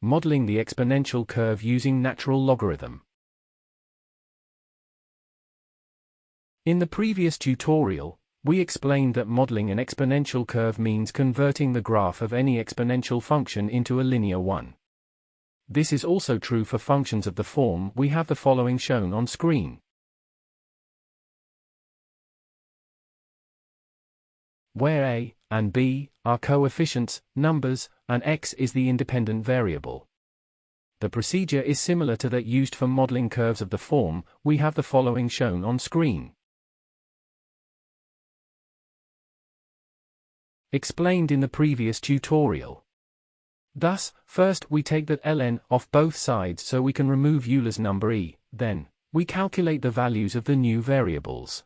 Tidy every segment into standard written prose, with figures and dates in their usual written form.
Modeling the exponential curve using natural logarithm. In the previous tutorial, we explained that modeling an exponential curve means converting the graph of any exponential function into a linear one. This is also true for functions of the form we have the following shown on screen. Where a and b are coefficients, numbers, and x is the independent variable. The procedure is similar to that used for modeling curves of the form we have the following shown on screen. Explained in the previous tutorial. Thus, first we take that ln off both sides so we can remove Euler's number e, then we calculate the values of the new variables.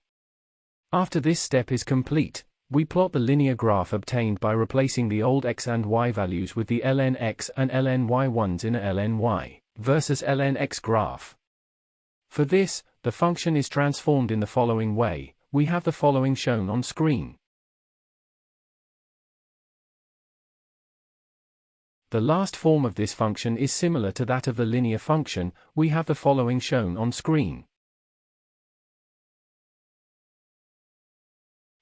After this step is complete, we plot the linear graph obtained by replacing the old x and y values with the ln x and ln y ones in a ln y versus ln x graph. For this, the function is transformed in the following way. We have the following shown on screen. The last form of this function is similar to that of the linear function. We have the following shown on screen.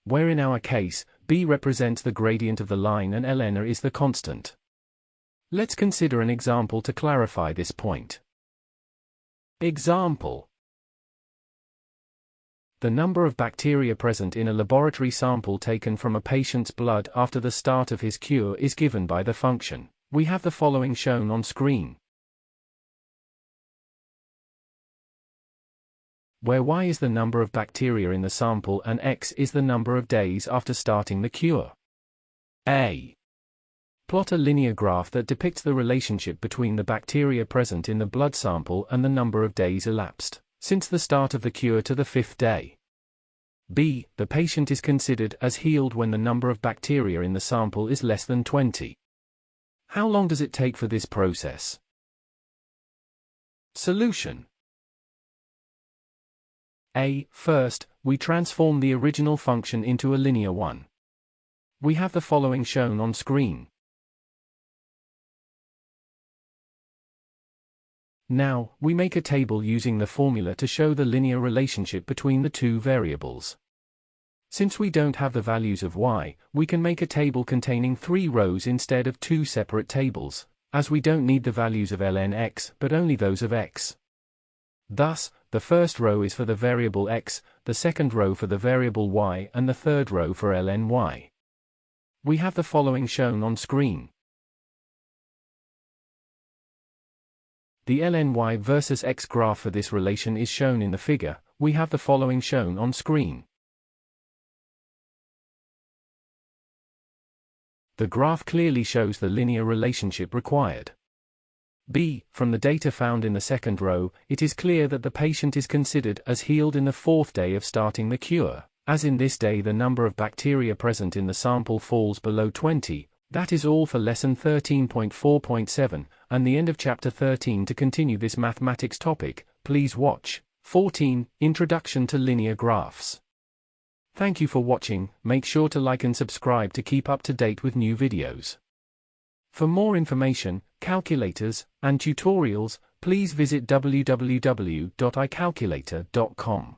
Where in our case, b represents the gradient of the line and ln is the constant. Let's consider an example to clarify this point. Example: the number of bacteria present in a laboratory sample taken from a patient's blood after the start of his cure is given by the function. We have the following shown on screen. Where y is the number of bacteria in the sample and x is the number of days after starting the cure. A. Plot a linear graph that depicts the relationship between the bacteria present in the blood sample and the number of days elapsed since the start of the cure to the 5th day. B. The patient is considered as healed when the number of bacteria in the sample is less than 20. How long does it take for this process? Solution. A. First, we transform the original function into a linear one. We have the following shown on screen. Now, we make a table using the formula to show the linear relationship between the two variables. Since we don't have the values of y, we can make a table containing 3 rows instead of 2 separate tables, as we don't need the values of ln x but only those of x. Thus, the first row is for the variable x, the second row for the variable y and the third row for ln y. We have the following shown on screen. The ln y versus x graph for this relation is shown in the figure. We have the following shown on screen. The graph clearly shows the linear relationship required. B. From the data found in the second row, it is clear that the patient is considered as healed in the 4th day of starting the cure, as in this day the number of bacteria present in the sample falls below 20. That is all for lesson 13.4.7, and the end of chapter 13. To continue this mathematics topic, please watch 14, Introduction to Linear Graphs. Thank you for watching. Make sure to like and subscribe to keep up to date with new videos. For more information, calculators, and tutorials, please visit www.icalculator.com.